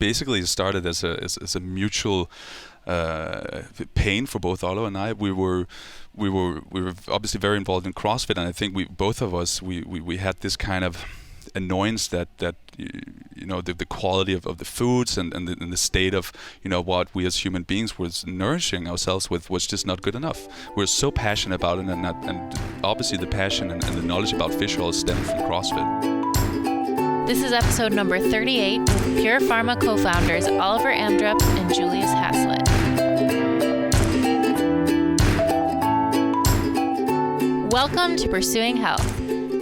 basically started as a mutual pain for both Oliver and I. We were obviously very involved in CrossFit, and I think both of us had this kind of annoyance that the quality of the foods and the state of what we as human beings was nourishing ourselves with was just not good enough. We're so passionate about it, and obviously the passion and the knowledge about fish oil stemmed from CrossFit. This is episode number 38 with Pure Pharma co-founders Oliver Amdrup and Julius Heslet. Welcome to Pursuing Health.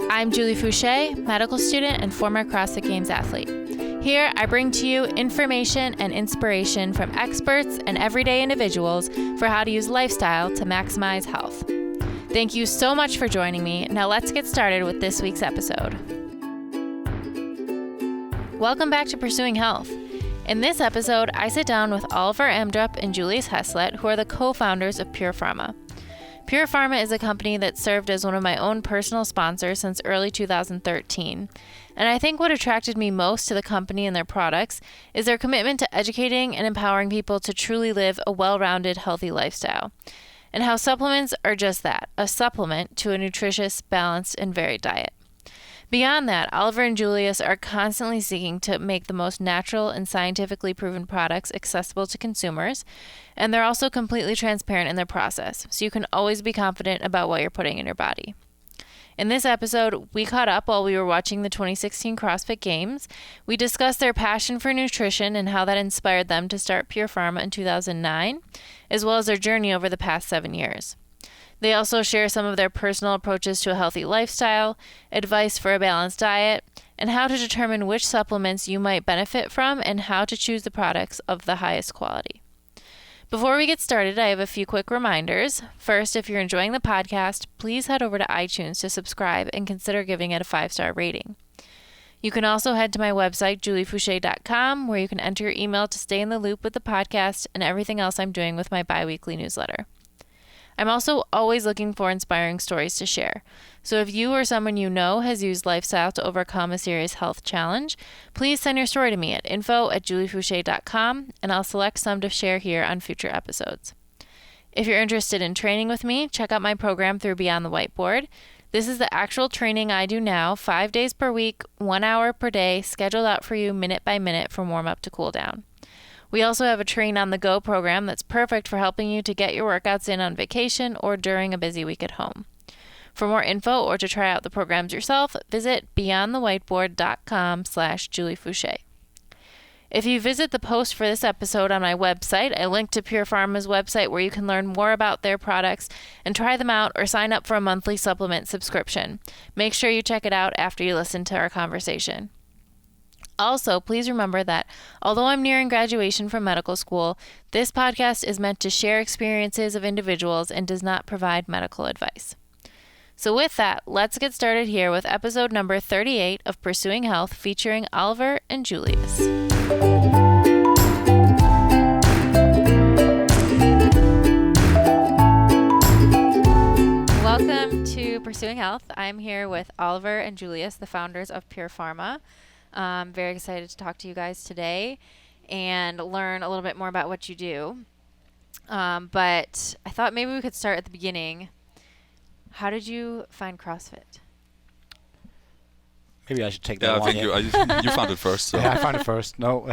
I'm Julie Fouché, medical student and former CrossFit Games athlete. Here, I bring to you information and inspiration from experts and everyday individuals for how to use lifestyle to maximize health. Thank you so much for joining me. Now let's get started with this week's episode. Welcome back to Pursuing Health. In this episode, I sit down with Oliver Amdrup and Julius Heslet, who are the co-founders of Pure Pharma. Pure Pharma is a company that served as one of my own personal sponsors since early 2013. And I think what attracted me most to the company and their products is their commitment to educating and empowering people to truly live a well-rounded, healthy lifestyle. And how supplements are just that, a supplement to a nutritious, balanced, and varied diet. Beyond that, Oliver and Julius are constantly seeking to make the most natural and scientifically proven products accessible to consumers, and they're also completely transparent in their process, so you can always be confident about what you're putting in your body. In this episode, we caught up while we were watching the 2016 CrossFit Games. We discussed their passion for nutrition and how that inspired them to start Pure Pharma in 2009, as well as their journey over the past 7 years. They also share some of their personal approaches to a healthy lifestyle, advice for a balanced diet, and how to determine which supplements you might benefit from and how to choose the products of the highest quality. Before we get started, I have a few quick reminders. First, if you're enjoying the podcast, please head over to iTunes to subscribe and consider giving it a 5-star rating. You can also head to my website, juliefouché.com, where you can enter your email to stay in the loop with the podcast and everything else I'm doing with my bi-weekly newsletter. I'm also always looking for inspiring stories to share. So if you or someone you know has used lifestyle to overcome a serious health challenge, please send your story to me at info@juliefouché.com, and I'll select some to share here on future episodes. If you're interested in training with me, check out my program through Beyond the Whiteboard. This is the actual training I do now, 5 days per week, 1 hour per day, scheduled out for you minute by minute from warm up to cool down. We also have a Train on the Go program that's perfect for helping you to get your workouts in on vacation or during a busy week at home. For more info or to try out the programs yourself, visit beyondthewhiteboard.com/juliefouché. If you visit the post for this episode on my website, I link to Pure Pharma's website where you can learn more about their products and try them out or sign up for a monthly supplement subscription. Make sure you check it out after you listen to our conversation. Also, please remember that although I'm nearing graduation from medical school, this podcast is meant to share experiences of individuals and does not provide medical advice. So with that, let's get started here with episode number 38 of Pursuing Health featuring Oliver and Julius. Welcome to Pursuing Health. I'm here with Oliver and Julius, the founders of Pure Pharma. I'm very excited to talk to you guys today and learn a little bit more about what you do. But I thought maybe we could start at the beginning. How did you find CrossFit? Maybe I should take that I one. think you found it first. So. Yeah, I found it first. No,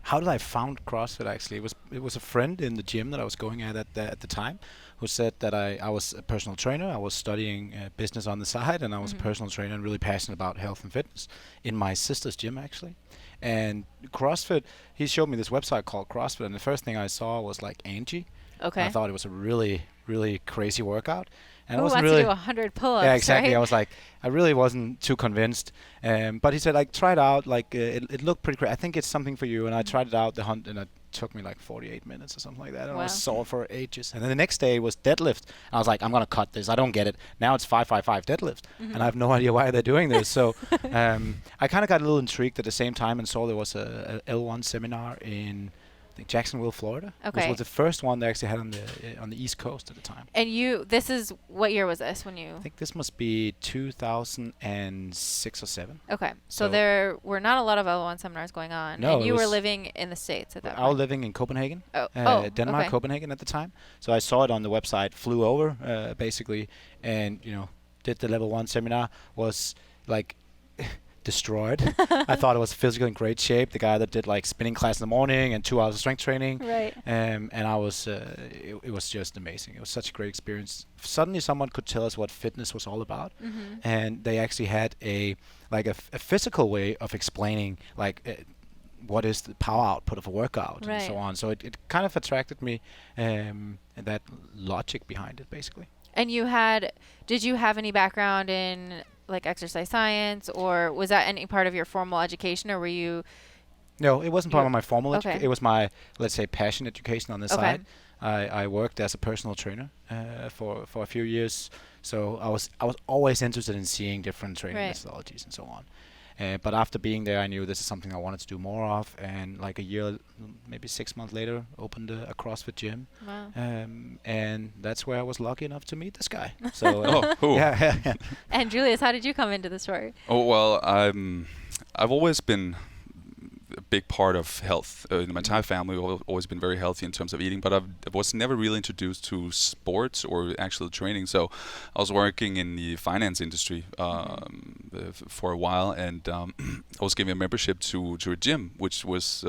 how did I found CrossFit? Actually, it was a friend in the gym that I was going at the time, who said that I was a personal trainer. I was studying business on the side, and I was a personal trainer and really passionate about health and fitness in my sister's gym, actually. And CrossFit, he showed me this website called CrossFit, and the first thing I saw was like Angie. Okay. And I thought it was a really, really crazy workout. And Who I wasn't wants really to do 100 pull-ups, yeah, exactly. right? I was like, I really wasn't too convinced. But he said, like, try it out. Like, it looked pretty great. I think it's something for you. And I tried it out, and it took me like 48 minutes or something like that. And I was sore for ages. And then the next day was deadlift. And I was like, I'm going to cut this. I don't get it. Now it's 555 deadlift. And I have no idea why they're doing this. So I kind of got a little intrigued at the same time and saw there was a L1 seminar in I think Jacksonville, Florida. Okay. Which was the first one they actually had on the East Coast at the time. And this is, what year was this when you? I think this must be 2006 or 7. Okay. So there were not a lot of L1 seminars going on. No, and you were living in the States at that point. I was living in Copenhagen. Denmark, okay. Copenhagen at the time. So I saw it on the website, flew over, basically, and, did the level 1 seminar, was like destroyed. I thought it was physically in great shape. The guy that did like spinning class in the morning and 2 hours of strength training. Right. And I was, it was just amazing. It was such a great experience. Suddenly someone could tell us what fitness was all about. Mm-hmm. And they actually had a physical way of explaining what is the power output of a workout and so on. So it kind of attracted me, and that logic behind it basically. And did you have any background in like exercise science, or was that any part of your formal education, or were you? No, it wasn't part of my formal education. Okay. It was my, let's say, passion education on the side. I worked as a personal trainer for a few years, so I was always interested in seeing different training methodologies and so on. But after being there, I knew this is something I wanted to do more of, and like a year, maybe 6 months later, opened a CrossFit gym. Wow. And that's where I was lucky enough to meet this guy. So cool. Yeah. And Julius, how did you come into the story? Oh well, I've always been a big part of health. My entire family have always been very healthy in terms of eating, but I was never really introduced to sports or actual training. So I was working in the finance industry for a while, and I was given a membership to a gym, which was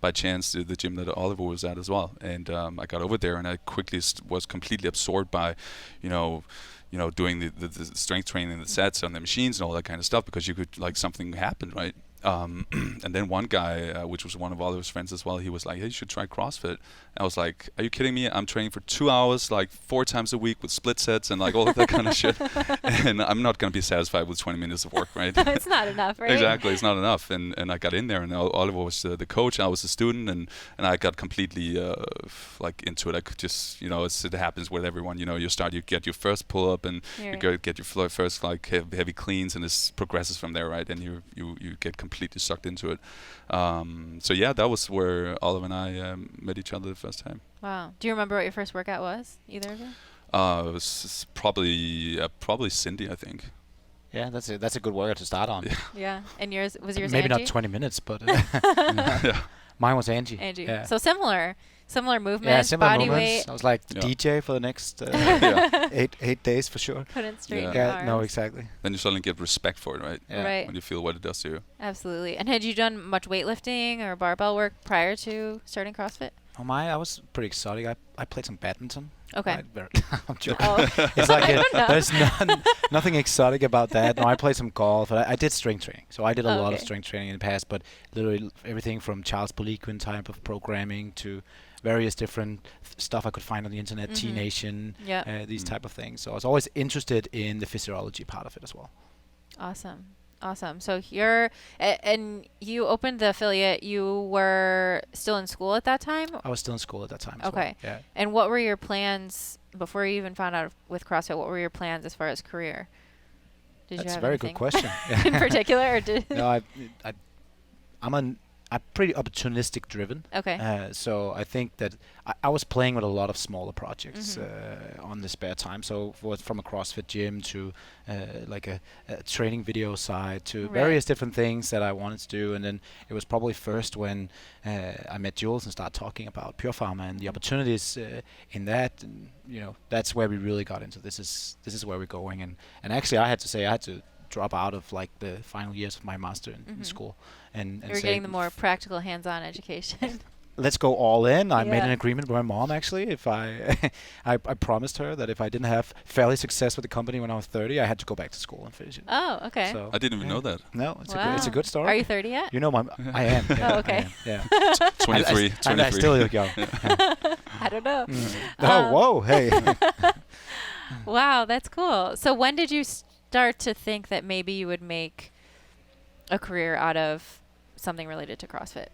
by chance the gym that Oliver was at as well. And I got over there, and I quickly was completely absorbed by, doing the strength training, the sets on the machines and all that kind of stuff, because you could, like, something happened, right? And then one guy, which was one of Oliver's friends as well, he was like, "Hey, you should try CrossFit." I was like, "Are you kidding me? I'm training for 2 hours, like 4 times a week with split sets and like all of that kind of shit. And I'm not going to be satisfied with 20 minutes of work, right?" It's not enough, right? Exactly, it's not enough. And I got in there, and Oliver was the coach, I was the student, and I got completely like into it. I could just, it happens with everyone. You get your first pull up, and you get your first like heavy cleans, and this progresses from there, right? And you get completely sucked into it. So yeah, that was where Oliver and I met each other the first time. Wow. Do you remember what your first workout was, either of you? It was probably Cindy, I think. Yeah, that's a good workout to start on. Yeah. And yours maybe Angie? not 20 minutes, but yeah. Mine was Angie. Yeah. So similar movements, yeah, similar body movements. weight. I was like the DJ for the next 8 days for sure. Couldn't straighten your Yeah, arms. no, exactly. Then you suddenly get respect for it, right? Yeah. Right. When you feel what it does to you. Absolutely. And had you done much weightlifting or barbell work prior to starting CrossFit? Oh I was pretty exotic. I played some badminton. Okay. I'm joking. Oh. It's like I don't know. there's nothing exotic about that. No, I played some golf. I did strength training, so I did a lot of strength training in the past. But literally everything from Charles Poliquin type of programming to various different stuff I could find on the internet, T-Nation, these type of things. So I was always interested in the physiology part of it as well. Awesome. So and you opened the affiliate. You were still in school at that time? I was still in school at that time. Okay. Well. Yeah. And what were your plans before you even found out with CrossFit? What were your plans as far as career? That's a very good question. In particular, or did no, I'm pretty opportunistic driven. Okay. So I think that I was playing with a lot of smaller projects on the spare time. So from a CrossFit gym to like a training video side to various different things that I wanted to do. And then it was probably first when I met Julius and started talking about Pure Pharma and the opportunities in that. And, that's where we really got into this is where we're going. And actually I had to drop out of like the final years of my master in school and you were getting the more practical hands-on education. Let's go all in. I made an agreement with my mom actually. If I promised her that if I didn't have fairly success with the company when I was 30, I had to go back to school and finish it. Oh, okay. So I didn't even know that. No, it's a good story. Are you 30 yet? I am. Yeah, oh, okay. I am, yeah. 23. And I still look young. I don't know. Oh, whoa, hey. Wow, that's cool. So when did you start to think that maybe you would make a career out of something related to CrossFit?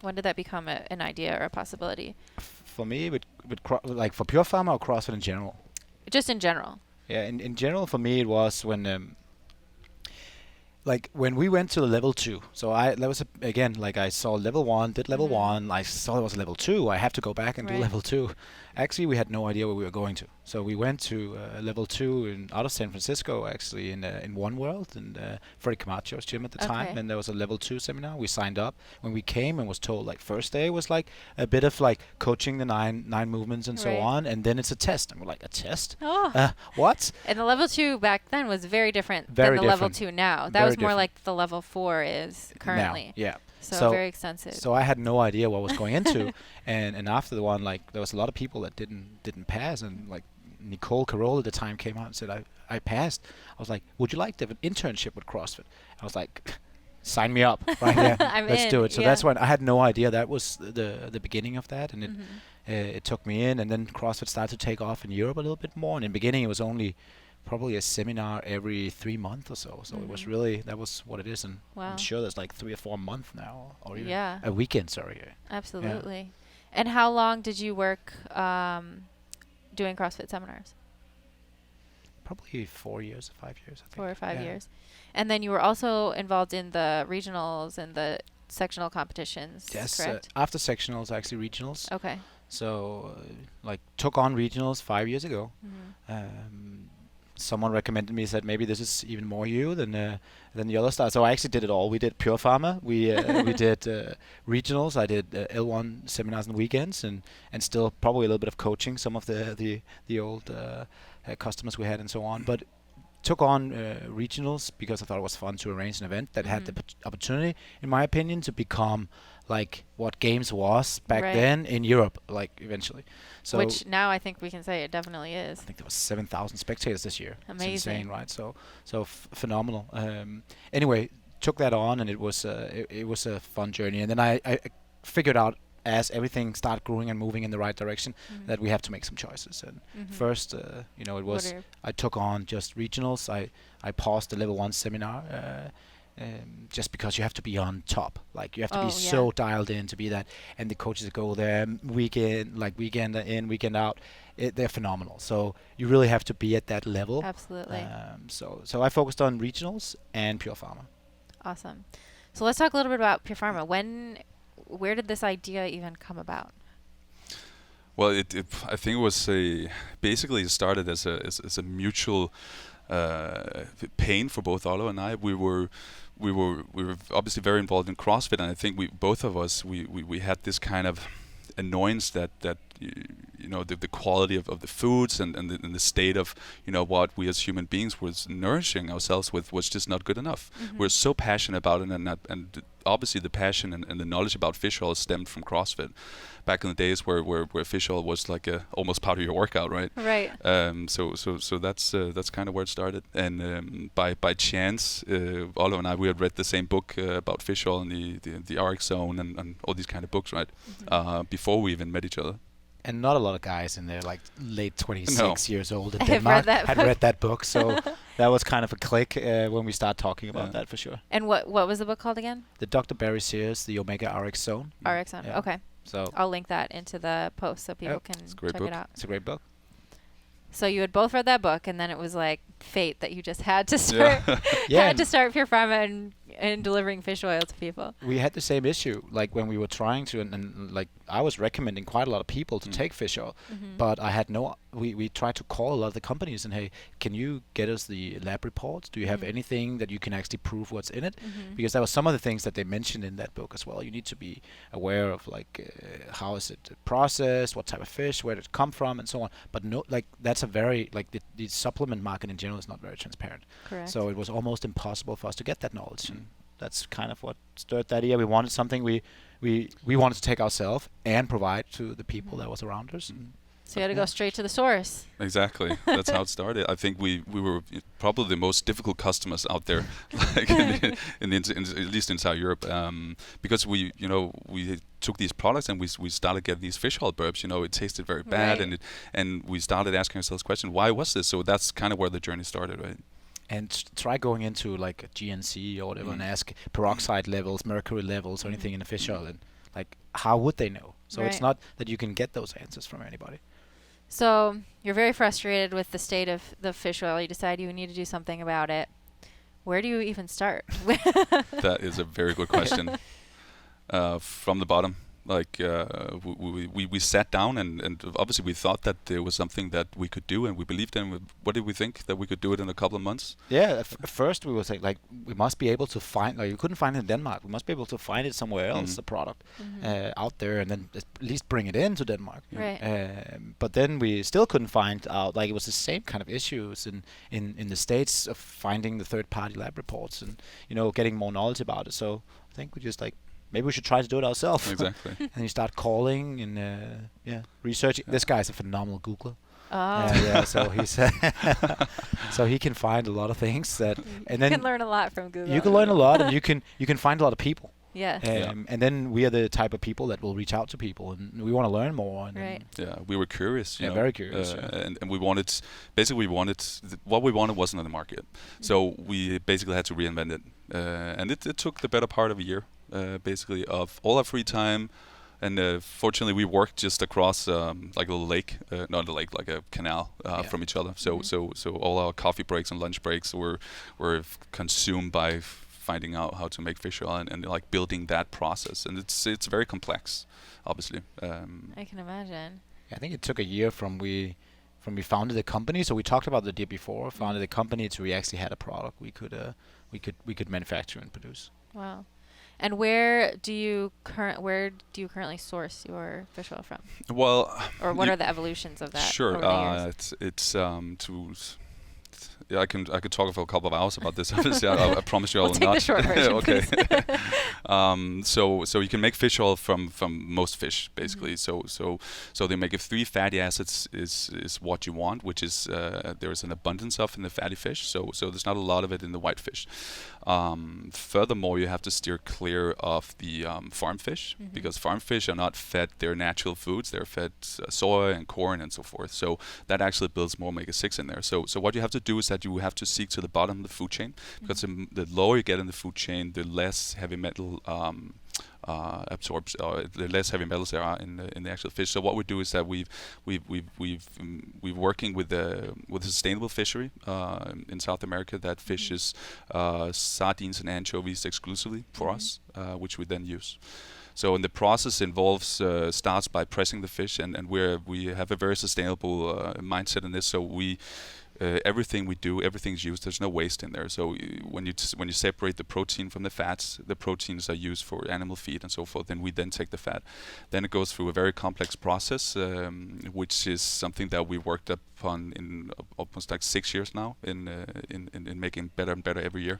When did that become an idea or a possibility? For me, like for Pure Pharma or CrossFit in general? Just in general. Yeah, in general for me it was when like when we went to the level 2, so there was again, like I saw level 1, did level 1, I saw there was a level 2, I have to go back and do level 2. Actually, we had no idea where we were going to. So we went to level 2 out of San Francisco, actually in One World, in Freddie Camacho's gym at the time, and there was a level 2 seminar. We signed up. When we came and was told, like, first day was like a bit of like coaching the nine movements and so on, and then it's a test. And we're like, a test? What? And the level 2 back then was very different than the level 2 now. That was more like the level 4 is currently. Now, yeah. So very extensive. So I had no idea what I was going into, and after the one, like there was a lot of people that didn't pass, and like Nicole Carroll at the time came out and said I passed. I was like, would you like to have an internship with CrossFit? I was like, sign me up right here. Let's do it. So that's when I had no idea that was the beginning of that, and it took me in, and then CrossFit started to take off in Europe a little bit more. And in the beginning, it was only probably a seminar every 3 months or so. So it was really, that was what it is. And I'm sure there's like 3 or 4 months now, or even a weekend, sorry. Absolutely. Yeah. And how long did you work doing CrossFit seminars? Probably 4 years, 5 years, I think. 4 or 5 years. And then you were also involved in the regionals and the sectional competitions, correct? After sectionals, actually regionals. Okay. So, like, took on regionals 5 years ago. Someone recommended me, said maybe this is even more you than the other stuff. So I actually did it all. We did Pure Pharma. We did regionals. I did L1 seminars and weekends, and still probably a little bit of coaching some of the old customers we had and so on. But took on regionals because I thought it was fun to arrange an event that had the opportunity, in my opinion, to become like what games was back then in Europe, like eventually. So which now I think we can say it definitely is. I think there was 7,000 spectators this year. Amazing. It's insane, right? So phenomenal. Anyway, took that on, and it was a fun journey. And then I figured out, as everything started growing and moving in the right direction, that we have to make some choices. And first, it was I took on just regionals. I paused the level 1 seminar. Just because you have to be on top, like you have to be so dialed in to be that, and the coaches that go there weekend in, weekend out, they're phenomenal. So you really have to be at that level. Absolutely. So I focused on regionals and Pure Pharma. Awesome. So let's talk a little bit about Pure Pharma. Where did this idea even come about? Well, I think it was basically started as a mutual pain for both Olo and I. We were obviously very involved in CrossFit, and I think both of us had this kind of annoyance that the quality of the foods and the state of what we as human beings was nourishing ourselves with was just not good enough. We're so passionate about it, and obviously the passion and the knowledge about fish oil stemmed from CrossFit back in the days where fish oil was like almost part of your workout, right? Right. So that's kind of where it started, and by chance, Olo and I, we had read the same book about fish oil and the RX zone and all these kind of books, right? Before we even met each other. And not a lot of guys in their like late 26 years old in I Denmark had read that book. So that was kind of a click when we started talking about that, for sure. And what was the book called again? The Dr. Barry Sears, the Omega RX Zone. RX Zone. Yeah. Okay. So I'll link that into the post so people can check it out. It's a great book. So you had both read that book, and then it was like fate that you just had to start had to start Pure Pharma and delivering fish oil to people. We had the same issue, like when we were trying to, and like I was recommending quite a lot of people to take fish oil, but I had we tried to call a lot of the companies and, hey, can you get us the lab reports? Do you have anything that you can actually prove what's in it? Because that was some of the things that they mentioned in that book as well. You need to be aware of like how is it processed, what type of fish, where did it come from, and so on. But no, like that's a very like the supplement market in general is not very transparent. Correct. So it was almost impossible for us to get that knowledge. And that's kind of what stirred the idea. We wanted something we wanted to take ourselves and provide to the people that was around us. So you had to go straight to the source. Exactly. That's how it started. I think we were probably the most difficult customers out there, like at least inside Europe, because we took these products and we started getting these fish oil burps. It tasted very bad, and we started asking ourselves questions, why was this? So that's kind of where the journey started, right? And try going into like a GNC or whatever and ask peroxide levels, mercury levels, or anything in the fish oil, and like how would they know? So it's not that you can get those answers from anybody. So you're very frustrated with the state of the fish oil. You decide you need to do something about it. where do you even start? That is a very good question. From the bottom, like we sat down and obviously we thought that there was something that we could do, and we believed in. What did we think? That we could do it in a couple of months? Yeah, at first we were saying like we must be able to find, like you couldn't find it in Denmark. We must be able to find it somewhere else, the product out there, and then at least bring it into Denmark. Right. But then we still couldn't find out. Like it was the same kind of issues in the States of finding the third-party lab reports and getting more knowledge about it. So I think we just like, maybe we should try to do it ourselves. Exactly. And you start calling and researching. This guy's a phenomenal Googler. Oh. So he's so he can find a lot of things that, and then you can learn a lot from Google. you can learn a lot, and you can find a lot of people. Yeah. And then we are the type of people that will reach out to people, and we want to learn more. And Right. Yeah, we were curious. You know, very curious. And we wanted, basically, what we wanted wasn't on the market, so we basically had to reinvent it, and it took the better part of a year, basically, of all our free time. And fortunately, we worked just across like a little lake, not a lake, like a canal from each other. So all our coffee breaks and lunch breaks were consumed by finding out how to make fish oil and like building that process. And it's very complex, obviously. I can imagine. I think it took a year from we founded the company. So we talked about the year before, founded the company, to we actually had a product we could manufacture and produce. Wow. And where do you currently source your fish oil from? Well, or what are the evolutions of that? Sure, over the years? it's I could talk for a couple of hours about this. Obviously, I promise you I will We'll take not. the short version, Okay. please. So you can make fish oil from most fish, basically. So the omega-3 fatty acids is what you want, which is there is an abundance of in the fatty fish. So there's not a lot of it in the white fish. Furthermore, you have to steer clear of the farm fish, because farm fish are not fed their natural foods. They're fed soy and corn and so forth. So that actually builds more omega-6 in there. So what you have to do is that you have to seek to the bottom of the food chain, because the lower you get in the food chain, the less heavy metal absorbs, or the less heavy metals there are in the actual fish. So what we do is that we're working with a sustainable fishery in South America that fishes sardines and anchovies exclusively for us, which we then use. So, and the process involves starts by pressing the fish, and we have a very sustainable mindset in this. So everything we do, everything's used. There's no waste in there. So when you separate the protein from the fats, the proteins are used for animal feed and so forth. Then we take the fat. Then it goes through a very complex process, which is something that we worked upon in almost like 6 years now, in making better and better every year.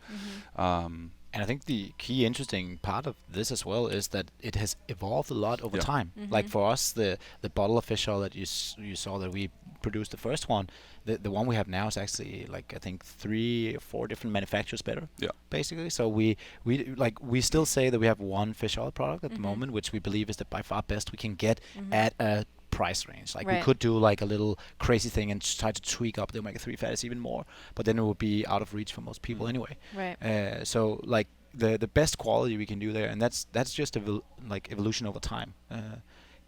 And I think the key interesting part of this as well is that it has evolved a lot over time. Like for us, the bottle of fish oil that you saw that we produced, the first one, the one we have now is actually like I think 3 or 4 different manufacturers better. Yeah. Basically, so we still say that we have one fish oil product at the moment, which we believe is the by far best we can get at a price range. Like we could do like a little crazy thing and try to tweak up the omega-3 fatties even more, but then it would be out of reach for most people anyway. Right. So like the best quality we can do there, and that's just evolution over time.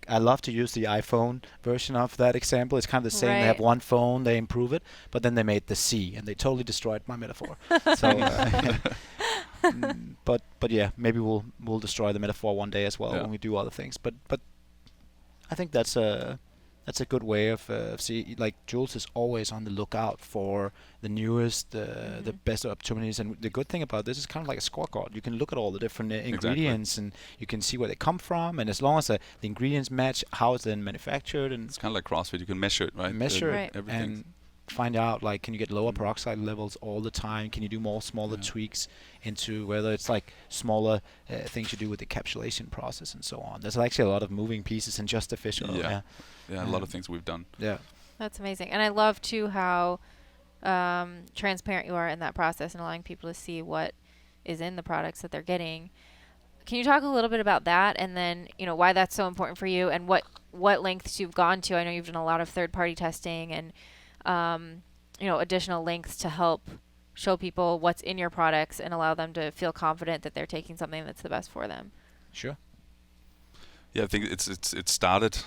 I love to use the iPhone version of that example. It's kind of the same. They have one phone, they improve it, but then they made the C, and they totally destroyed my metaphor. So, but yeah, maybe we'll destroy the metaphor one day as well when we do other things. But I think that's a good way of see. Like Jules is always on the lookout for the newest, the best opportunities. And the good thing about this is kind of like a scorecard. You can look at all the different ingredients, and you can see where they come from. And as long as the ingredients match how it's then manufactured, and it's kind of like CrossFit. You can measure it, right? Measure it, and find out like, can you get lower peroxide levels all the time? Can you do more smaller tweaks into whether it's like smaller things you do with the encapsulation process and so on? There's actually a lot of moving pieces in just the fish oil. Yeah, a lot of things we've done. Yeah, that's amazing. And I love too how transparent you are in that process and allowing people to see what is in the products that they're getting. Can you talk a little bit about that, and then why that's so important for you, and what lengths you've gone to? I know you've done a lot of third-party testing and additional lengths to help show people what's in your products and allow them to feel confident that they're taking something that's the best for them. Sure. Yeah, I think it started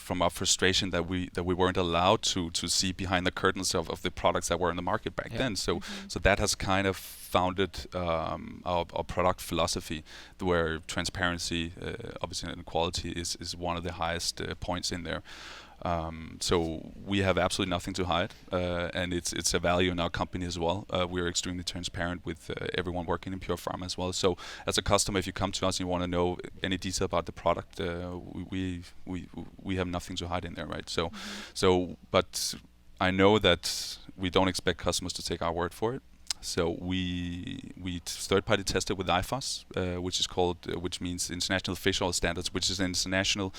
from our frustration that we weren't allowed to see behind the curtains of the products that were in the market back then. So that has kind of founded our product philosophy, where transparency, obviously, and quality is one of the highest points in there. So we have absolutely nothing to hide, and it's a value in our company as well. We're extremely transparent with everyone working in Pure Pharma as well. So as a customer, if you come to us and you want to know any detail about the product, we have nothing to hide in there, right? So but I know that we don't expect customers to take our word for it. So we third-party tested with IFOS, which means International Fish Oil Standards, which is an international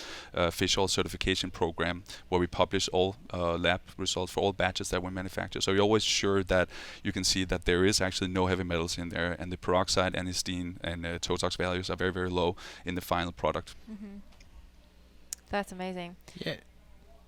fish oil certification program where we publish all lab results for all batches that we manufacture. So you're always sure that you can see that there is actually no heavy metals in there, and the peroxide, anisine, and Totox values are very, very low in the final product. That's amazing.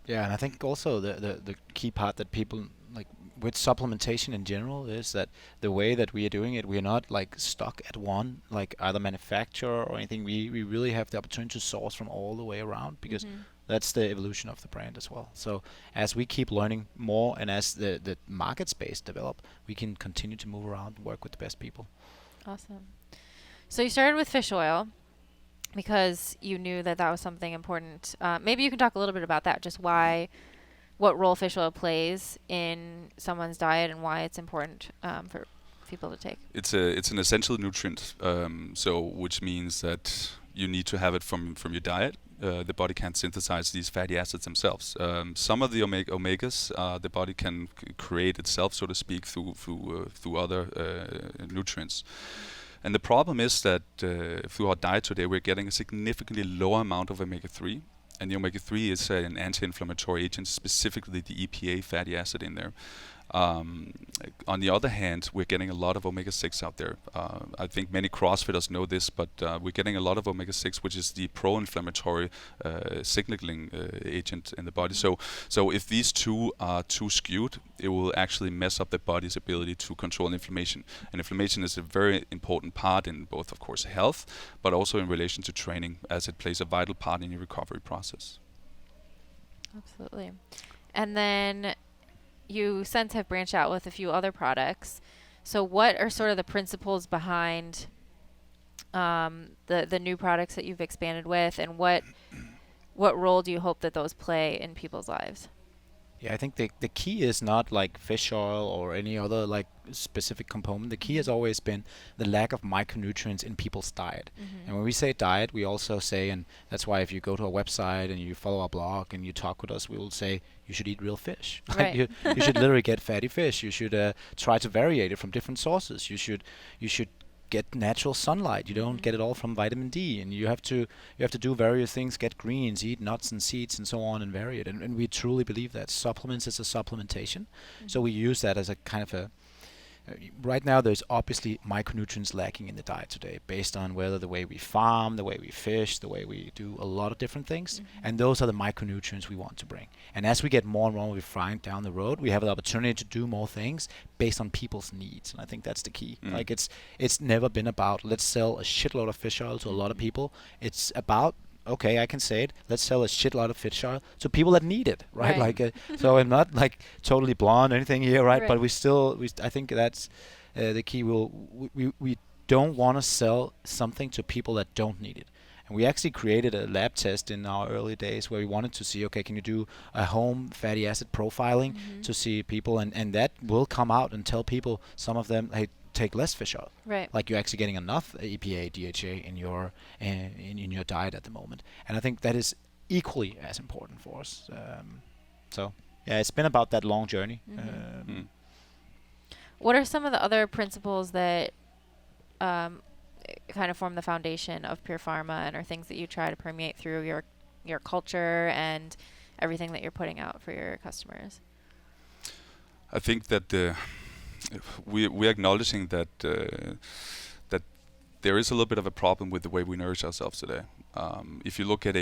Yeah, and I think also the key part that people like with supplementation in general is that the way that we are doing it, we are not like stuck at one, like either manufacturer or anything. We really have the opportunity to source from all the way around, because that's the evolution of the brand as well. So as we keep learning more and as the market space develop, we can continue to move around and work with the best people. Awesome. So you started with fish oil because you knew that was something important. Maybe you can talk a little bit about that, just what role fish oil plays in someone's diet and why it's important for people to take. It's an essential nutrient, so which means that you need to have it from your diet. The body can't synthesize these fatty acids themselves. Some of the omegas, the body can create itself, so to speak, through other nutrients. And the problem is that through our diet today, we're getting a significantly lower amount of omega-3. And the omega-3 is an anti-inflammatory agent, specifically the EPA fatty acid in there. On the other hand, we're getting a lot of omega-6 out there. I think many CrossFitters know this, but we're getting a lot of omega-6, which is the pro-inflammatory signaling agent in the body. So if these two are too skewed, it will actually mess up the body's ability to control inflammation. And inflammation is a very important part in both, of course, health, but also in relation to training, as it plays a vital part in your recovery process. Absolutely. And then you since have branched out with a few other products. So what are sort of the principles behind the new products that you've expanded with, and what role do you hope that those play in people's lives? Yeah, I think the key is not like fish oil or any other like specific component. The key has always been the lack of micronutrients in people's diet. And when we say diet, we also say, and that's why if you go to our website and you follow our blog and you talk with us, we will say you should eat real fish. Right. you should literally get fatty fish. You should try to vary it from different sources. You should get natural sunlight. You don't get it all from vitamin D, and you have to do various things. Get greens, eat nuts and seeds, and so on, and vary it. And we truly believe that supplements is a supplementation. So we use that as a kind of a. Right now, there's obviously micronutrients lacking in the diet today, based on whether the way we farm, the way we fish, the way we do a lot of different things, and those are the micronutrients we want to bring. And as we get more and more refined down the road, we have the opportunity to do more things based on people's needs, and I think that's the key. Like it's never been about let's sell a shitload of fish oil to a lot of people. It's about, okay, I can say it, let's sell a shitload of fish oil to people that need it, right? Like, so I'm not like totally blonde or anything here, right? But I think that's the key. We don't want to sell something to people that don't need it. And we actually created a lab test in our early days where we wanted to see, okay, can you do a home fatty acid profiling to see people, and that will come out and tell people, some of them, hey, take less fish oil. Right. Like you're actually getting enough EPA, DHA in your diet at the moment, and I think that is equally as important for us. So yeah, it's been about that long journey. What are some of the other principles that kind of form the foundation of Pure Pharma, and are things that you try to permeate through your culture and everything that you're putting out for your customers? I think that we're acknowledging that that there is a little bit of a problem with the way we nourish ourselves today. If you look at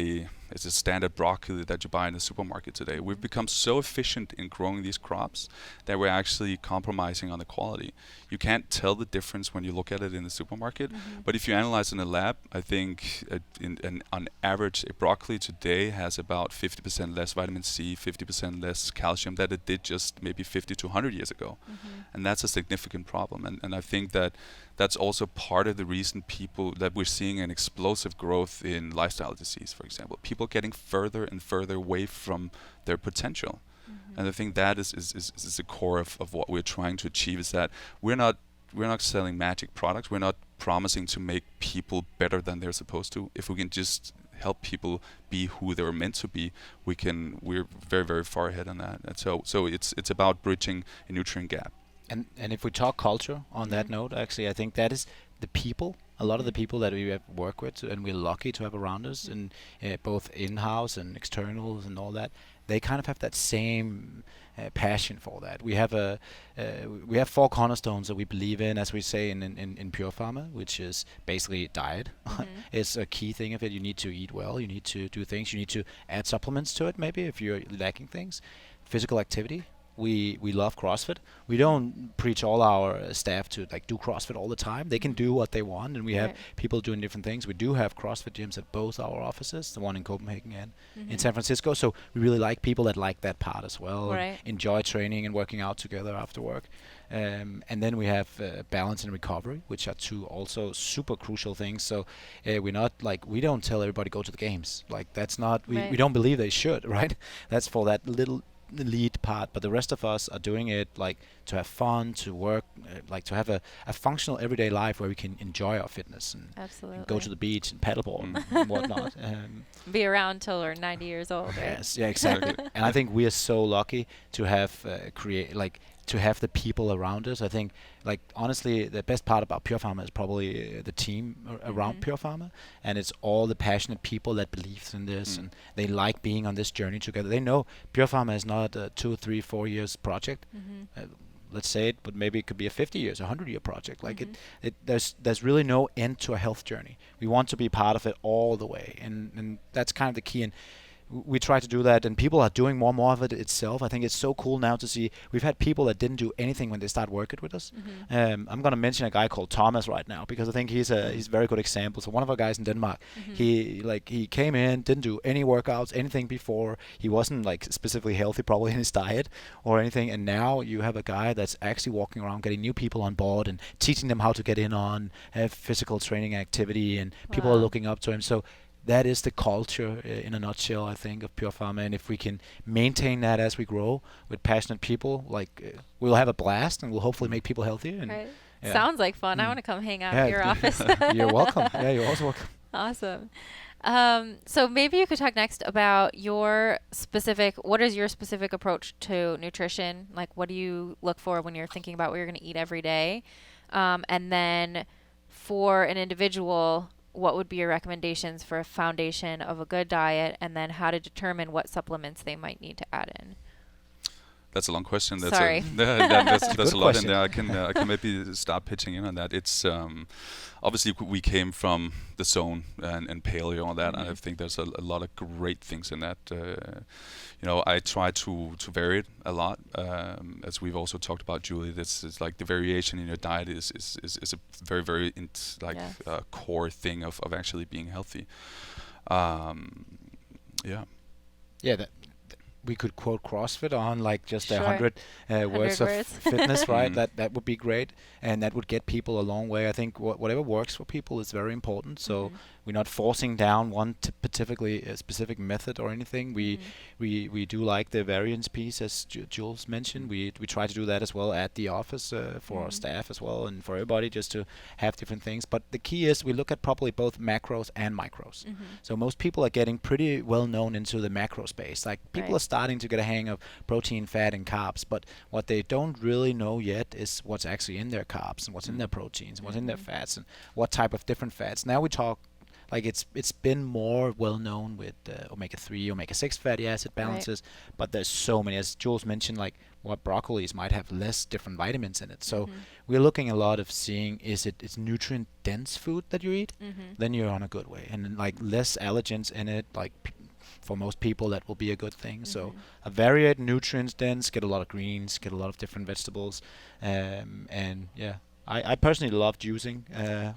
it's a standard broccoli that you buy in the supermarket today, we've become so efficient in growing these crops that we're actually compromising on the quality. You can't tell the difference when you look at it in the supermarket, but if you analyze in a lab, I think on average a broccoli today has about 50% less vitamin C, 50% less calcium that it did just maybe 50 to 100 years ago. And that's a significant problem. And I think that's also part of the reason that we're seeing an explosive growth in lifestyle disease, for example. People getting further and further away from their potential. And I think that is the core of what we're trying to achieve, is that we're not selling magic products. We're not promising to make people better than they're supposed to. If we can just help people be who they were meant to be, we're very, very far ahead on that. And so it's about bridging a nutrient gap. And if we talk culture on that note, actually, I think that is the people. A lot of the people that we have worked with, and we're lucky to have around us, and both in-house and externals and all that, they kind of have that same passion for that. We have 4 cornerstones that we believe in, as we say in Pure Pharma, which is basically diet. It's a key thing of it. You need to eat well. You need to do things. You need to add supplements to it, maybe if you're lacking things. Physical activity. We love CrossFit. We don't preach all our staff to do CrossFit all the time. They can do what they want, and we have people doing different things. We do have CrossFit gyms at both our offices, the one in Copenhagen and in San Francisco. So we really like people that like that part as well, and enjoy training and working out together after work. And then we have balance and recovery, which are 2 also super crucial things. So we're not we don't tell everybody go to the games. That's not, we don't believe they should, right? That's for that little lead part, but the rest of us are doing it to have fun, to work, to have a functional everyday life where we can enjoy our fitness and go to the beach and paddleboard and whatnot. Be around till we're 90 years old. Right? Yes, yeah, exactly. And I think we are so lucky to have to have the people around us. I think, honestly, the best part about Pure Pharma is probably the team around Pure Pharma, and it's all the passionate people that believe in this, and they like being on this journey together. They know Pure Pharma is not a 2, 3, 4 years project. Let's say it, but maybe it could be a 50 years, a 100-year project. There's really no end to a health journey. We want to be part of it all the way, and that's kind of the key. And we try to do that, and people are doing more and more of it itself. I think it's so cool now to see. We've had people that didn't do anything when they start working with us. I'm going to mention a guy called Thomas right now, because I think he's a very good example. So one of our guys in Denmark, he came in, didn't do any workouts, anything before. He wasn't specifically healthy probably in his diet or anything, and now you have a guy that's actually walking around getting new people on board and teaching them how to get in on physical training activity, and people are looking up to him. So that is the culture in a nutshell, I think, of Pure Pharma. And if we can maintain that as we grow with passionate people, we'll have a blast, and we'll hopefully make people healthier. And Sounds like fun. I want to come hang out at your office. You're welcome. Yeah, you're also welcome. Awesome. So maybe you could talk next about what is your specific approach to nutrition? What do you look for when you're thinking about what you're going to eat every day? And then for an individual, what would be your recommendations for a foundation of a good diet, and then how to determine what supplements they might need to add in? That's a long question. Sorry. There's a lot in there. I can maybe start pitching in on that. It's obviously we came from the zone and paleo and all that, and I think there's a lot of great things in that. I try to vary it a lot. As we've also talked about, Julie, this is the variation in your diet is a very, very core thing of actually being healthy. Yeah, that we could quote CrossFit on just 100 words of fitness, right? That would be great, and that would get people a long way. I think whatever works for people is very important. So we're not forcing down one specific method or anything. We do like the variance piece, as Jules mentioned. We try to do that as well at the office for our staff as well, and for everybody, just to have different things. But the key is we look at probably both macros and micros. So most people are getting pretty well known into the macro space. People are starting to get a hang of protein, fat, and carbs, but what they don't really know yet is what's actually in their carbs and what's in their proteins, what's in their fats, and what type of different fats. Now we talk like it's been more well known with omega-3, omega-6 fatty acid balances, but there's so many, as Jules mentioned, like what broccolis might have less different vitamins in it. So we're looking a lot of seeing, is it's nutrient dense food that you eat, then you're on a good way, and like less allergens in it, like for most people that will be a good thing. So a varied nutrients dense, get a lot of greens, get a lot of different vegetables, and yeah. I personally love juicing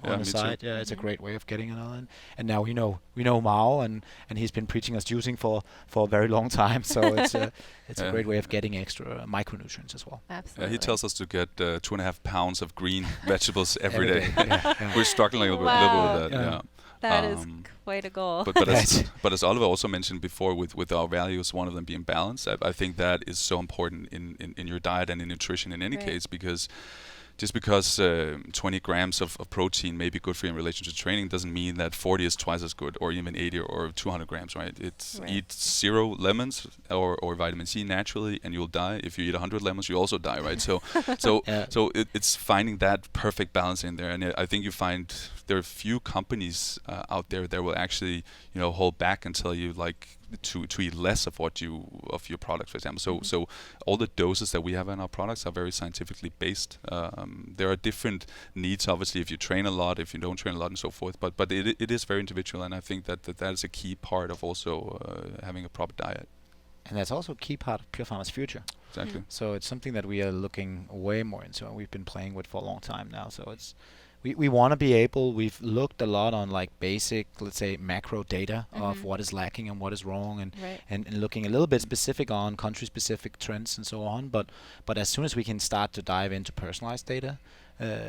on the side. Too. Yeah, it's a great way of getting it on. And now we know Mao, and he's been preaching us juicing for a very long time. So it's a great way of getting extra micronutrients as well. Absolutely. He tells us to get 2.5 pounds of green vegetables every day. Yeah. We're struggling a little bit with that. Yeah. That is quite a goal. But as Oliver also mentioned before, with our values, one of them being balance, I think that is so important in your diet and in nutrition in any case, because just because 20 grams of protein may be good for you in relation to training doesn't mean that 40 is twice as good, or even 80 or 200 grams, right? Eat 0 lemons or vitamin C naturally and you'll die. If you eat 100 lemons, you also die, right? So it's finding that perfect balance in there. And I think you find there are few companies out there that will actually, hold back and tell you like to eat less of your products, for example. So all the doses that we have in our products are very scientifically based. There are different needs, obviously, if you train a lot, if you don't train a lot, and so forth. But it is very individual, and I think that is a key part of also having a proper diet. And that's also a key part of Pure Pharma's future. Exactly. So it's something that we are looking way more into, and we've been playing with for a long time now. So it's we want to be able. We've looked a lot on like basic, let's say, macro data of what is lacking and what is wrong, and looking a little bit specific on country-specific trends and so on. But as soon as we can start to dive into personalized data,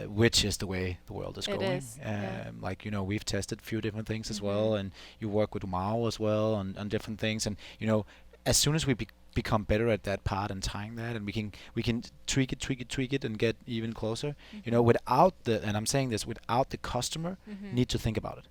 which is the way the world is going. Like, we've tested a few different things as well, and you work with Mao as well on different things, and as soon as we become better at that part and tying that, and we can tweak it and get even closer, without and I'm saying this, without the customer need to think about it.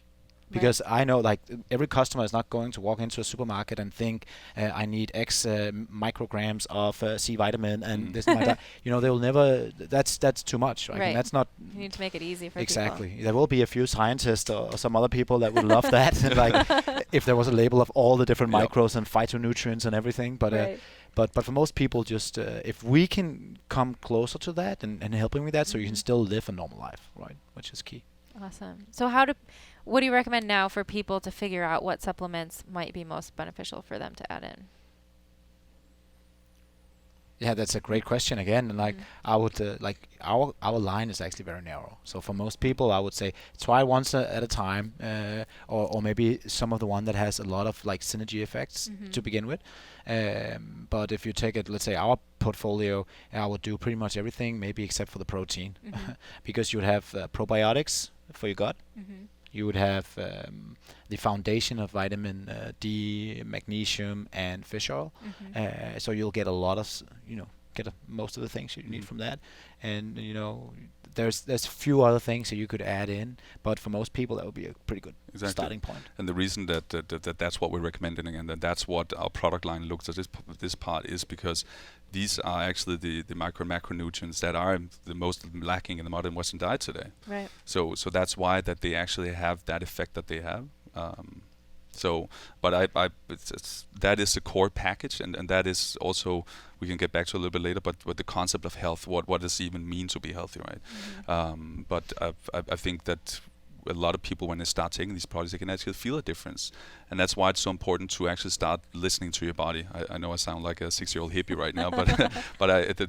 Because I know, like, every customer is not going to walk into a supermarket and think, I need X micrograms of C vitamin and this and that. They will never. That's too much, right? And that's not. You need to make it easy for exactly. people. There will be a few scientists or some other people that would love that, like if there was a label of all the different micros and phytonutrients and everything. But But for most people, just if we can come closer to that and helping with that, so you can still live a normal life, right? Which is key. Awesome. So what do you recommend now for people to figure out what supplements might be most beneficial for them to add in? Yeah, that's a great question again. And like I would our line is actually very narrow. So for most people, I would say try once at a time, or maybe some of the one that has a lot of like synergy effects to begin with. But if you take it, let's say our portfolio, I would do pretty much everything, maybe except for the protein, because you would have probiotics for your gut. You would have the foundation of vitamin D, magnesium, and fish oil. So you'll get a lot of, most of the things you need from that. And there's a few other things that you could add in, but for most people that would be a pretty good starting point. And the reason that's what we're recommending, and that's what our product line looks at this part, is because these are actually the micro and macronutrients that are the most lacking in the modern Western diet today. Right. So that's why that they actually have that effect that they have. That is the core package, and that is also, we can get back to a little bit later, but the concept of health, what does it even mean to be healthy, right? But I think that a lot of people, when they start taking these products, they can actually feel a difference, and that's why it's so important to actually start listening to your body. I know I sound like a 6-year-old hippie right now, but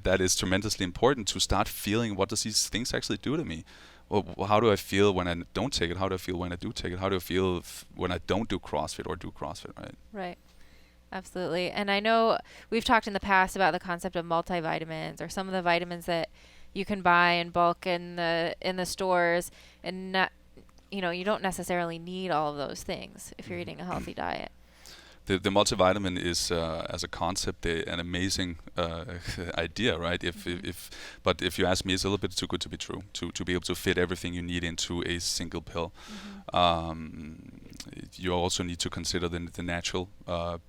that is tremendously important, to start feeling, what does these things actually do to me? Well, how do I feel when I don't take it? How do I feel when I do take it? How do I feel when I don't do CrossFit or do CrossFit, right? Right. Absolutely. And I know we've talked in the past about the concept of multivitamins, or some of the vitamins that you can buy in bulk in the stores, and not, you don't necessarily need all of those things if you're eating a healthy diet. The multivitamin is, as a concept, an amazing idea, right? But if you ask me, it's a little bit too good to be true. To be able to fit everything you need into a single pill. you also need to consider the natural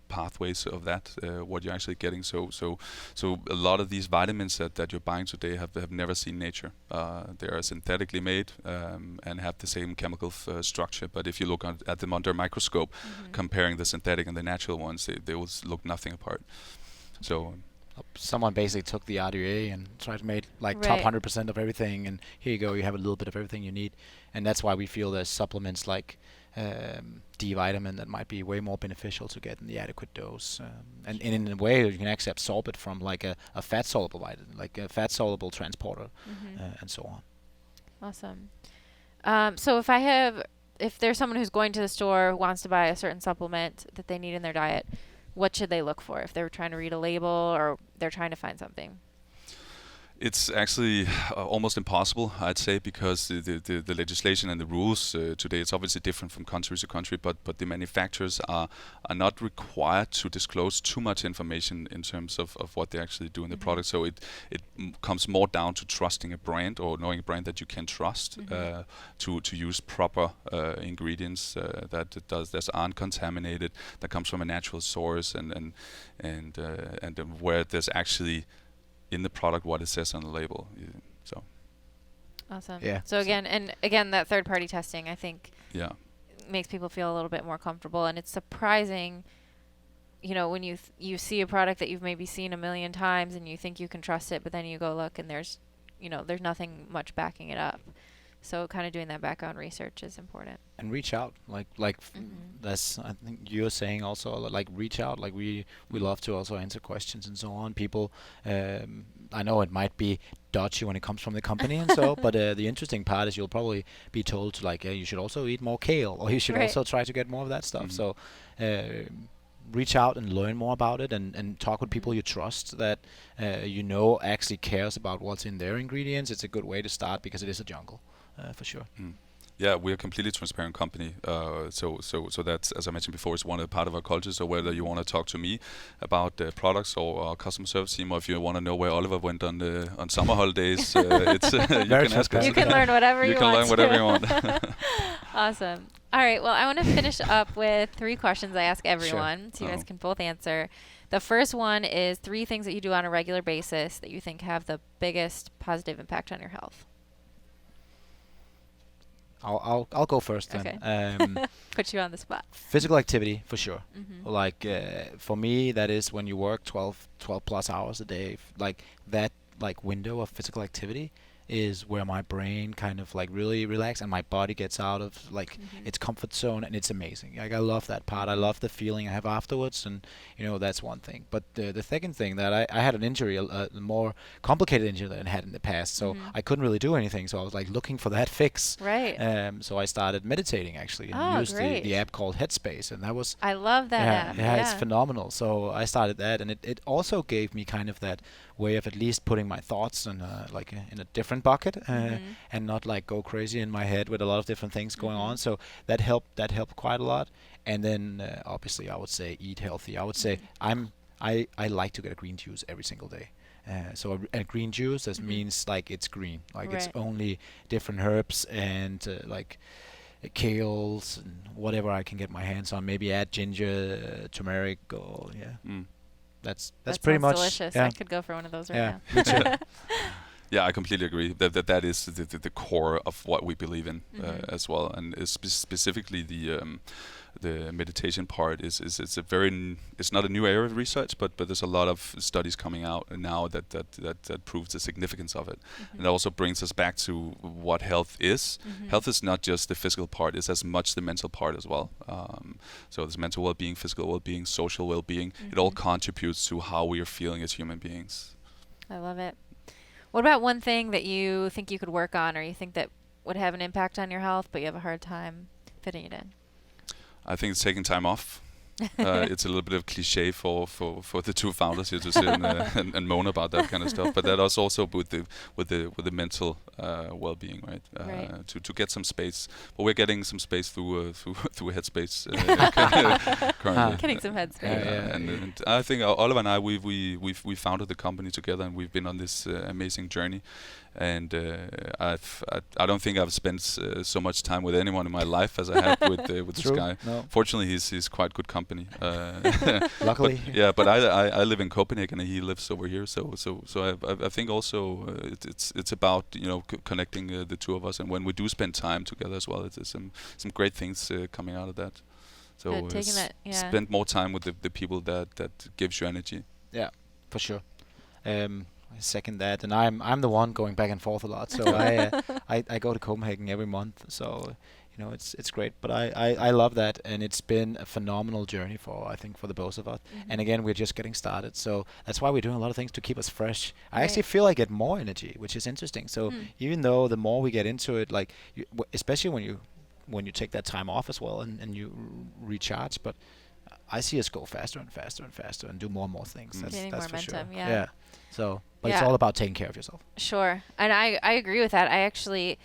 pathways of that, what you're actually getting. So a lot of these vitamins that you're buying today have never seen nature. They are synthetically made and have the same chemical structure. But if you look at them under a microscope, comparing the synthetic and the natural ones, they will look nothing apart. So someone basically took the RDA and tried to make like top 100% of everything, and here you go, you have a little bit of everything you need. And that's why we feel there's supplements like D vitamin that might be way more beneficial to get in the adequate dose, and in a way you can actually absorb it from like a fat soluble vitamin, like a fat soluble transporter, and so on. Awesome. So if there's someone who's going to the store who wants to buy a certain supplement that they need in their diet, what should they look for if they're trying to read a label or they're trying to find something? It's actually almost impossible, I'd say, because the legislation and the rules today, it's obviously different from country to country, but the manufacturers are not required to disclose too much information in terms of what they actually do in the product. So it comes more down to trusting a brand or knowing a brand that you can trust to use proper ingredients that aren't contaminated, that comes from a natural source, and where there's actually in the product what it says on the label. So awesome. Yeah. So again that third-party testing, I think, makes people feel a little bit more comfortable. And it's surprising, when you see a product that you've maybe seen a million times and you think you can trust it, but then you go look and there's nothing much backing it up. So kind of doing that background research is important. And reach out, that's, I think you're saying also, like reach out, like we love to also answer questions and so on. People, I know it might be dodgy when it comes from the company and so, but the interesting part is you'll probably be told to you should also eat more kale, or you should also try to get more of that stuff. So reach out and learn more about it, and talk with people you trust that actually cares about what's in their ingredients. It's a good way to start because it is a jungle. For sure. Yeah, we're a completely transparent company. So that's, as I mentioned before, is one part of our culture. So whether you want to talk to me about products or our customer service team, or if you want to know where Oliver went on summer holidays, it's you can ask us. You can learn whatever you want. You can learn whatever you want. Awesome. All right. Well, I want to finish up with 3 questions I ask everyone, so you guys can both answer. The first one is 3 things that you do on a regular basis that you think have the biggest positive impact on your health. I'll go first then. Okay. Put you on the spot. Physical activity for sure. Like for me, that is when you work 12 plus hours a day. Like that window of physical activity is where my brain kind of really relax and my body gets out of its comfort zone, and it's amazing. I love that part. I love the feeling I have afterwards, and that's one thing. But the second thing, that I had an injury, a more complicated injury than I had in the past, so I couldn't really do anything. So I was looking for that fix. Right. So I started meditating actually, and used the app called Headspace, and that was. I love that app. Yeah, it's phenomenal. So I started that, and it also gave me kind of that way of at least putting my thoughts in in a different bucket, and not go crazy in my head with a lot of different things going on. So that helped quite a lot. And then obviously I would say eat healthy. I would say I like to get a green juice every single day. So a green juice, that means it's green, it's only different herbs and kales and whatever I can get my hands on. Maybe add ginger, turmeric, or That's pretty much delicious. Yeah. I could go for one of those right now. Me too. Yeah, I completely agree. That is the core of what we believe in as well, and specifically the meditation part is it's not a new area of research, but there's a lot of studies coming out now that proves the significance of it, and it also brings us back to what health is. Health is not just the physical part; it's as much the mental part as well. So there's mental well-being, physical well-being, social well-being. It all contributes to how we are feeling as human beings. I love it. What about one thing that you think you could work on, or you think that would have an impact on your health, but you have a hard time fitting it in? I think it's taking time off. It's a little bit of cliche for the 2 founders here to sit and moan about that kind of stuff. But that is also with the mental well-being, right? To get some space. But we're getting some space through Headspace. currently. Getting some headspace. And I think Oliver and I, we founded the company together, and we've been on this amazing journey. And I don't think I've spent so much time with anyone in my life as I have with this guy. No. Fortunately, he's quite good company. Luckily. But I live in Copenhagen and he lives over here. So I think also it's about connecting the two of us, and when we do spend time together as well, it's some great things coming out of that. So spend more time with the people that gives you energy. Yeah, for sure. I second that, and I'm the one going back and forth a lot. So I go to Copenhagen every month. So it's great. But I love that, and it's been a phenomenal journey for the both of us. Mm-hmm. And again, we're just getting started. So that's why we're doing a lot of things to keep us fresh. I actually feel I get more energy, which is interesting. So even though the more we get into it, like especially when you take that time off as well and you recharge, but I see us go faster and faster and faster and do more and more things. That's Gaining for momentum, sure. yeah. So, but it's all about taking care of yourself. Sure. And I agree with that. I actually,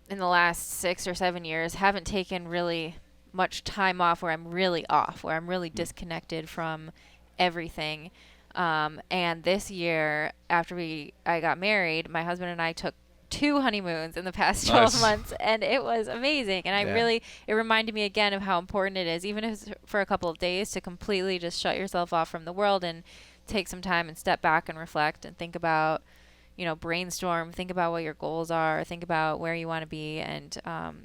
in the last 6 or 7 years, haven't taken really much time off where I'm really off, where I'm really disconnected from everything. And this year, after I got married, my husband and I took 2 honeymoons in the past 12 months, and it was amazing. And it reminded me again of how important it is, even if it's for a couple of days, to completely just shut yourself off from the world and take some time and step back and reflect and think about, brainstorm, think about what your goals are, think about where you want to be. And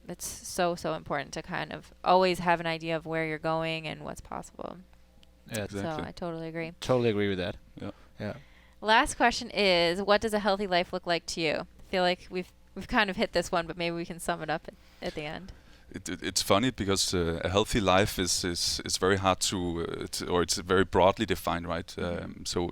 it's so important to kind of always have an idea of where you're going and what's possible. Yeah, exactly. So I totally agree. Totally agree with that. Yeah. Last question is, what does a healthy life look like to you? I feel like we've kind of hit this one, but maybe we can sum it up at the end. It's funny because a healthy life is very hard or it's very broadly defined, right? So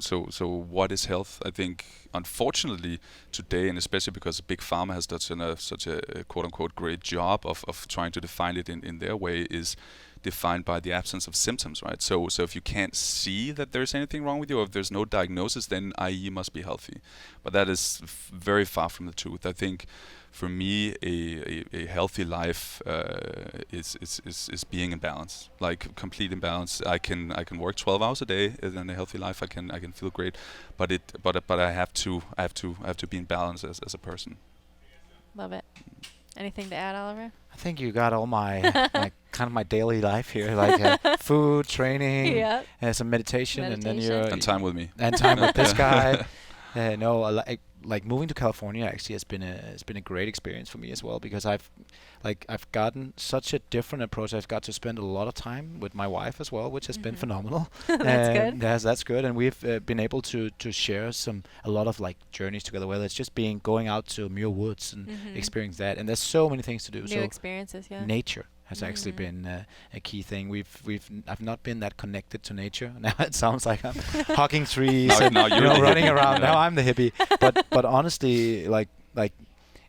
what is health? I think, unfortunately, today, and especially because Big Pharma has done such a quote unquote great job of trying to define it in their way, is defined by the absence of symptoms, right? So if you can't see that there's anything wrong with you, or if there's no diagnosis, then i.e. you must be healthy. But that is very far from the truth. I think for me, a healthy life is being in balance, like complete in balance. I can work 12 hours a day, and in a healthy life I can feel great, but I have to be in balance as a person. Love it. Anything to add, Oliver? I think you got all my kind of my daily life here, like food, training, some meditation, and then and time with me, and time with this guy. Like moving to California actually has been a great experience for me as well, because I've gotten such a different approach. I've got to spend a lot of time with my wife as well, which has been phenomenal. That's good. Yes, that's good. And we've been able to share a lot of like journeys together, whether it's just going out to Muir Woods and experience that. And there's so many things to do. New experiences, yeah. Nature has actually been a key thing. I've not been that connected to nature. Now it sounds like I'm hugging trees and running around. Now I'm the hippie. But honestly, like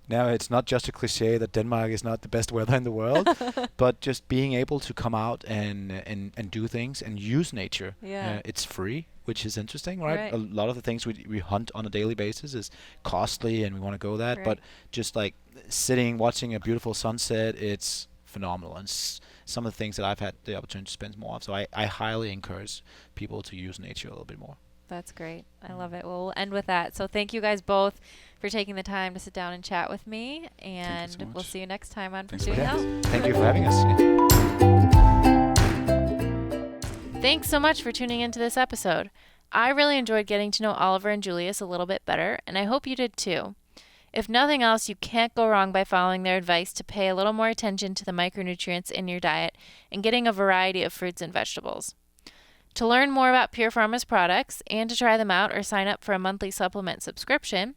now it's not just a cliche that Denmark is not the best weather in the world, but just being able to come out and do things and use nature. Yeah. It's free, which is interesting, right? A lot of the things we hunt on a daily basis is costly, and we want to go that. Right. But just like sitting, watching a beautiful sunset, it's phenomenal, and some of the things that I've had the opportunity to spend more of. So I highly encourage people to use nature a little bit more. That's great. I love it. Well, we'll end with that. So thank you guys both for taking the time to sit down and chat with me, and we'll see you next time on Pursuing Health. Thank you for having us. Thanks so much for tuning into this episode. I really enjoyed getting to know Oliver and Julius a little bit better, and I hope you did too. If nothing else, you can't go wrong by following their advice to pay a little more attention to the micronutrients in your diet and getting a variety of fruits and vegetables. To learn more about Pure Pharma's products and to try them out or sign up for a monthly supplement subscription,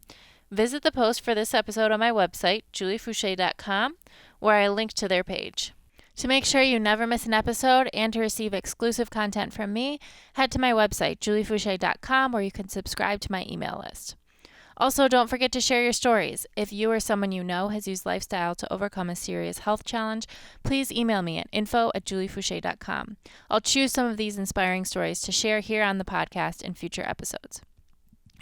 visit the post for this episode on my website, juliefoucher.com, where I link to their page. To make sure you never miss an episode and to receive exclusive content from me, head to my website, juliefoucher.com, where you can subscribe to my email list. Also, don't forget to share your stories. If you or someone you know has used lifestyle to overcome a serious health challenge, please email me at info@juliefoucher.com. I'll choose some of these inspiring stories to share here on the podcast in future episodes.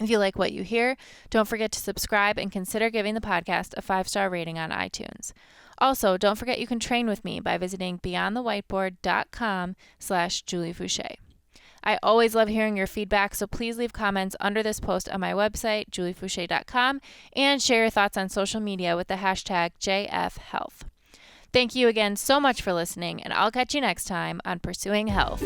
If you like what you hear, don't forget to subscribe and consider giving the podcast a 5-star rating on iTunes. Also, don't forget you can train with me by visiting beyondthewhiteboard.com/JulieFouché. I always love hearing your feedback, so please leave comments under this post on my website, juliefouché.com, and share your thoughts on social media with the hashtag JFHealth. Thank you again so much for listening, and I'll catch you next time on Pursuing Health.